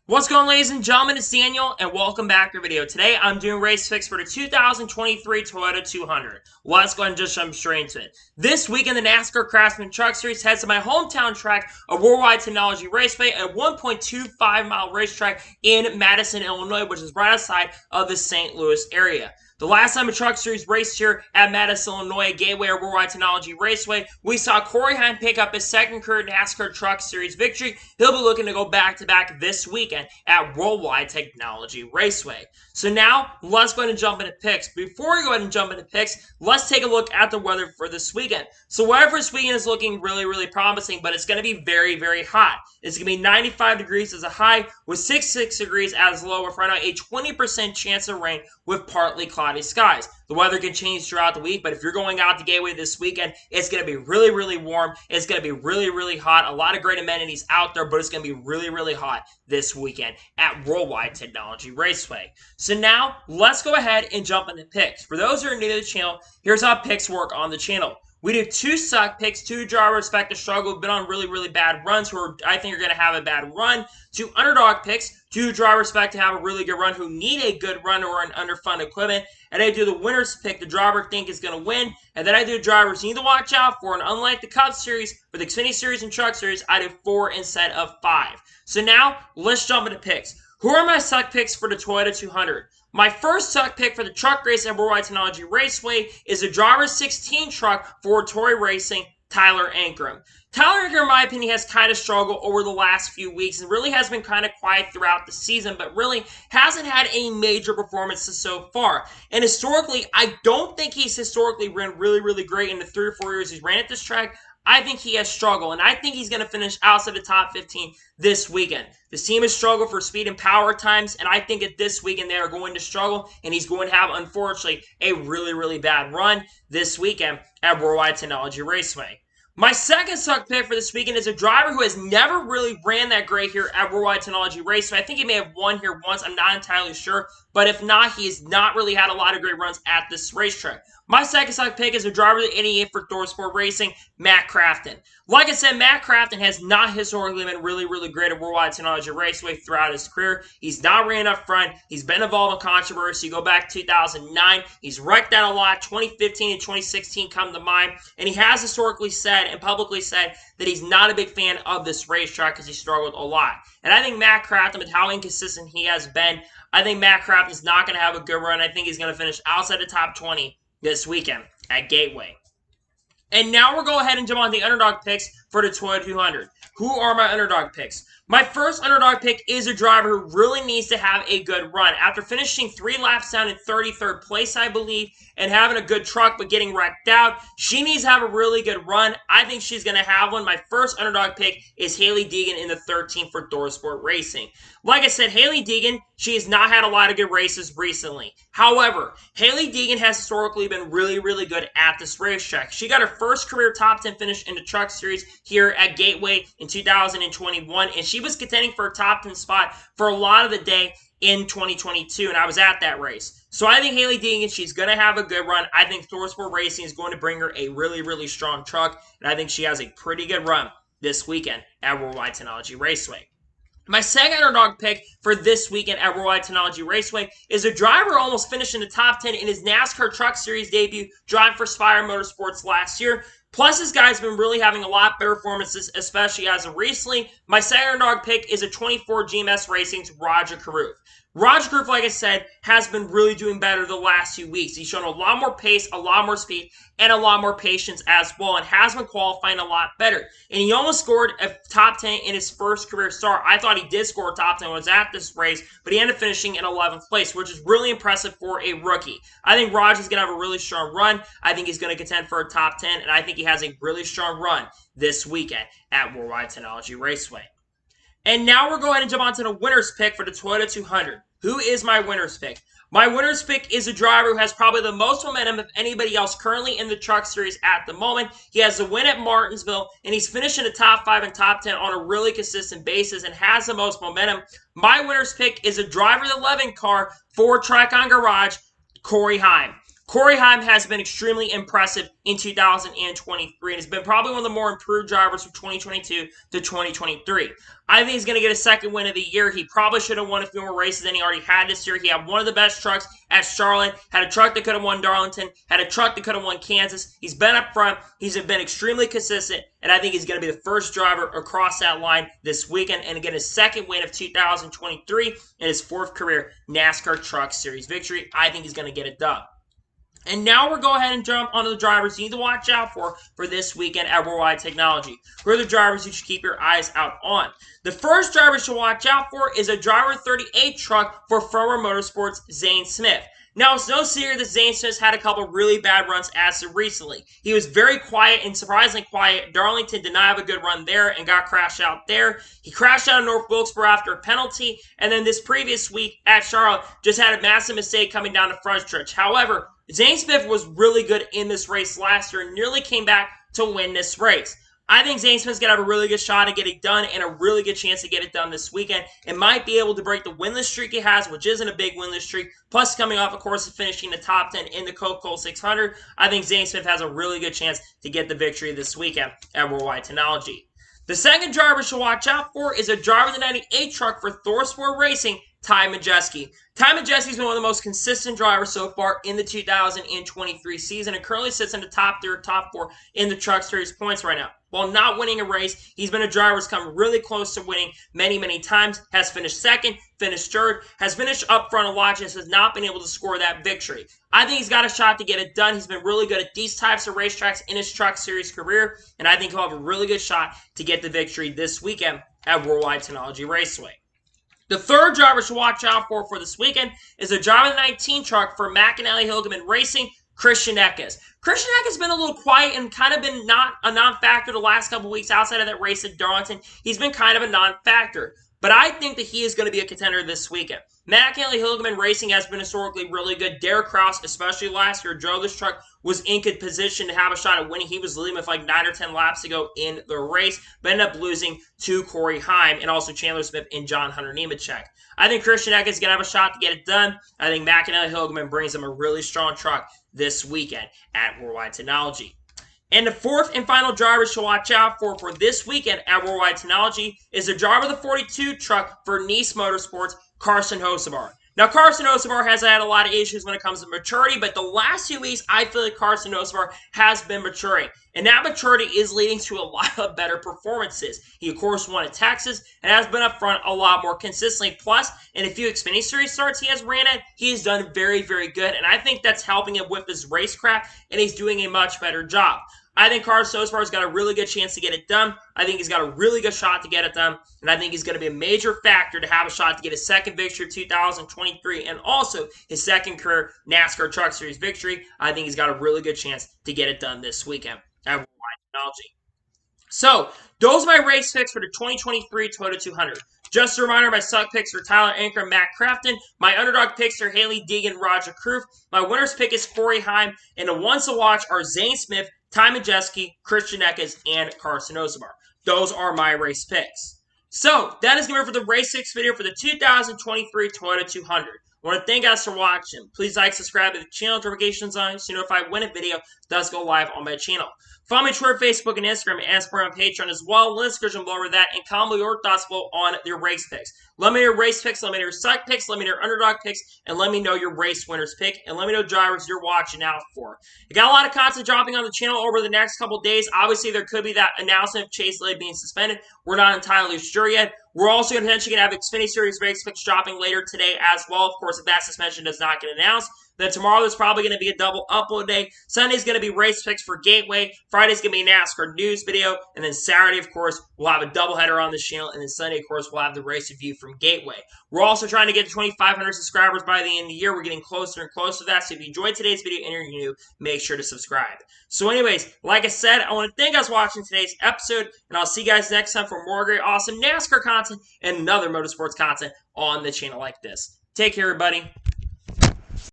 What's going on, ladies and gentlemen? It's Daniel, and welcome back to the video. Today, I'm doing race picks for the 2023 Toyota 200. Let's go ahead and just jump straight into it. This weekend, the NASCAR Craftsman Truck Series heads to my hometown track of Worldwide Technology Raceway, a 1.25-mile racetrack in Madison, Illinois, which is right outside of the St. Louis area. The last time a Truck Series raced here at Madison, Illinois, Gateway or Worldwide Technology Raceway, we saw Corey Heim pick up his second career NASCAR Truck Series victory. He'll be looking to go back-to-back this weekend at Worldwide Technology Raceway. So now, let's go ahead and jump into picks. Before we go ahead and jump into picks, let's take a look at the weather for this weekend. So weather for this weekend is looking really promising, but it's going to be very hot. It's going to be 95 degrees as a high with 66 degrees as a low, with right now a 20% chance of rain with partly cloudy skies. The weather can change throughout the week, but if you're going out to Gateway this weekend, it's going to be really warm. It's going to be really hot. A lot of great amenities out there, but it's going to be really hot this weekend at Worldwide Technology Raceway. So now, let's go ahead and jump into picks. For those who are new to the channel, here's how picks work on the channel. We do two suck picks, two drivers expect to struggle, been on really bad runs, who I think are going to have a bad run. Two underdog picks, two drivers expect to have a really good run who need a good run or an underfunded equipment. And I do the winners pick, the driver think is going to win. And then I do drivers you need to watch out for. And unlike the Cup Series, for the Xfinity Series and Truck Series, I do 4 instead of 5. So now, let's jump into picks. Who are my suck picks for the Toyota 200? My first suck pick for the truck race at Worldwide Technology Raceway is the Driver 16 truck for Tory Racing, Tyler Ankrum. Tyler Ankrum, in my opinion, has kind of struggled over the last few weeks and really has been kind of quiet throughout the season, but really hasn't had any major performances so far. And historically, I don't think he's historically ran really great in the 3 or 4 years he's ran at this track. I think he has struggled, and I think he's going to finish outside the top 15 this weekend. This team has struggled for speed and power at times, and I think at this weekend they are going to struggle, and he's going to have, unfortunately, a really bad run this weekend at Worldwide Technology Raceway. My second suck pick for this weekend is a driver who has never really ran that great here at Worldwide Technology Raceway. I think he may have won here once. I'm not entirely sure. But if not, he has not really had a lot of great runs at this racetrack. My second suck pick is a driver of the 88 for Thor Sport Racing, Matt Crafton. Like I said, Matt Crafton has not historically been really great at Worldwide Technology Raceway throughout his career. He's not ran up front. He's been involved in controversy. Go back to 2009. He's wrecked that a lot. 2015 and 2016 come to mind. And he has historically said and publicly said that he's not a big fan of this racetrack because he struggled a lot. And I think Matt Crafton, with how inconsistent he has been, I think Matt Crafton is not going to have a good run. I think he's going to finish outside the top 20 this weekend at Gateway. And now we'll go ahead and jump on the underdog picks for the Toyota 200. Who are my underdog picks? My first underdog pick is a driver who really needs to have a good run. After finishing 3 laps down in 33rd place, I believe, and having a good truck but getting wrecked out, she needs to have a really good run. I think she's going to have one. My first underdog pick is Hailie Deegan in the 13th for Thor Sport Racing. Like I said, Hailie Deegan, she has not had a lot of good races recently. However, Hailie Deegan has historically been really good at this racetrack. She got her first career top 10 finish in the Truck Series here at Gateway in 2021, and she was contending for a top 10 spot for a lot of the day in 2022, and I was at that race. So I think Hailie Deegan, she's going to have a good run. I think Thor Sport Racing is going to bring her a really strong truck, and I think she has a pretty good run this weekend at Worldwide Technology Raceway. My second underdog pick for this weekend at Worldwide Technology Raceway is a driver almost finished in the top 10 in his NASCAR Truck Series debut, driving for Spire Motorsports last year. Plus, this guy's been really having a lot better performances, especially as of recently. My second underdog pick is a 24 GMS Racing's Roger Carruth. Roger Carruth, like I said, has been really doing better the last few weeks. He's shown a lot more pace, a lot more speed, and a lot more patience as well, and has been qualifying a lot better. And he almost scored a top 10 in his first career start. I thought he did score a top 10 when he was at this race, but he ended up finishing in 11th place, which is really impressive for a rookie. I think Roger's going to have a really strong run. I think he's going to contend for a top 10, and I think he has a really strong run this weekend at Worldwide Technology Raceway. And now we're going to jump on to the winner's pick for the Toyota 200. Who is my winner's pick? My winner's pick is a driver who has probably the most momentum of anybody else currently in the Truck Series at the moment. He has a win at Martinsville, and he's finished in the top 5 and top 10 on a really consistent basis and has the most momentum. My winner's pick is a driver of the 11 car for Tricon Garage, Corey Heim. Corey Heim has been extremely impressive in 2023 and has been probably one of the more improved drivers from 2022 to 2023. I think he's going to get a second win of the year. He probably should have won a few more races than he already had this year. He had one of the best trucks at Charlotte, had a truck that could have won Darlington, had a truck that could have won Kansas. He's been up front. He's been extremely consistent, and I think he's going to be the first driver across that line this weekend and get his second win of 2023 and his fourth career NASCAR Truck Series victory. I think he's going to get it done. And now we'll go ahead and jump onto the drivers you need to watch out for this weekend at Worldwide Technology. Who are the drivers you should keep your eyes out on? The first driver you should watch out for is a driver 38 truck for Firmer Motorsports' Zane Smith. Now, it's no secret that Zane Smith's had a couple really bad runs as of recently. He was very quiet and surprisingly quiet. Darlington did not have a good run there and got crashed out there. He crashed out in North Wilkesboro after a penalty, and then this previous week at Charlotte just had a massive mistake coming down the front stretch. However, Zane Smith was really good in this race last year and nearly came back to win this race. I think Zane Smith's going to have a really good shot at getting it done and a really good chance to get it done this weekend and might be able to break the winless streak he has, which isn't a big winless streak, plus coming off, of course, of finishing the top 10 in the Coca-Cola 600. I think Zane Smith has a really good chance to get the victory this weekend at Worldwide Technology. The second driver you should watch out for is a driver of the 98 truck for ThorSport Racing, Ty Majeski. Ty Majeski's been one of the most consistent drivers so far in the 2023 season and currently sits in the top 3 or top 4 in the Truck Series points right now. While not winning a race, he's been a driver who's come really close to winning many, many times, has finished second, finished third, has finished up front a lot, just has not been able to score that victory. I think he's got a shot to get it done. He's been really good at these types of racetracks in his Truck Series career, and I think he'll have a really good shot to get the victory this weekend at Worldwide Technology Raceway. The third driver to watch out for this weekend is a driver of the 19 truck for McAnally Hilgeman Racing, Christian Eckes. Christian Eckes has been a little quiet and kind of been not a non-factor the last couple weeks outside of that race at Darlington. He's been kind of a non-factor. But I think that he is going to be a contender this weekend. McAnally Hilgeman Racing has been historically really good. Derek Kraus, especially last year, drove this truck, was in good position to have a shot at winning. He was leading with like 9 or 10 laps to go in the race, but ended up losing to Corey Heim and also Chandler Smith and John Hunter Nemechek. I think Christian Eckes is going to have a shot to get it done. I think McAnally Hilgeman brings him a really strong truck this weekend at Worldwide Technology. And the fourth and final driver to watch out for this weekend at Worldwide Technology is the driver of the 42 truck for Nice Motorsports, Carson Hocevar. Now, Carson Hocevar has had a lot of issues when it comes to maturity, but the last 2 weeks, I feel like Carson Hocevar has been maturing. And that maturity is leading to a lot of better performances. He, of course, won at Texas and has been up front a lot more consistently. Plus, in a few Xfinity Series starts he has ran at, he has done very, very good. And I think that's helping him with his racecraft, and he's doing a much better job. I think Carson Hocevar's got a really good chance to get it done. I think he's got a really good shot to get it done. And I think he's going to be a major factor to have a shot to get his second victory of 2023 and also his second career NASCAR Truck Series victory. I think he's got a really good chance to get it done this weekend at Worldwide Technology. So, those are my race picks for the 2023 Toyota 200. Just a reminder, my suck picks are Tyler Anker and Matt Crafton. My underdog picks are Haley Deegan, Roger Kroof. My winner's pick is Corey Heim. And the ones to watch are Zane Smith, Ty Majeski, Christian Eckes, and Carson Hocevar. Those are my race picks. So, that is going to be it for the race picks video for the 2023 Toyota 200. I want to thank you guys for watching. Please like, subscribe to the channel, notifications on so you know if I win a video does go live on my channel. Follow me on Twitter, Facebook, and Instagram, and support on Patreon as well. Link description below over that, and comment your thoughts below on your race picks. Let me know your race picks, let me know your suck picks, let me know your underdog picks, and let me know your race winners pick, and let me know drivers you're watching out for. I got a lot of content dropping on the channel over the next couple days. Obviously, there could be that announcement of Chase Elliott being suspended. We're not entirely sure yet. We're also potentially going to have Xfinity Series race picks dropping later today as well. Of course, if that suspension does not get announced. Then tomorrow there's probably going to be a double upload day. Sunday's going to be race picks for Gateway. Friday's going to be a NASCAR news video. And then Saturday, of course, we'll have a doubleheader on this channel. And then Sunday, of course, we'll have the race review from Gateway. We're also trying to get to 2,500 subscribers by the end of the year. We're getting closer and closer to that. So if you enjoyed today's video and you're new, make sure to subscribe. So anyways, like I said, I want to thank you guys for watching today's episode. And I'll see you guys next time for more great, awesome NASCAR content and another motorsports content on the channel like this. Take care, everybody.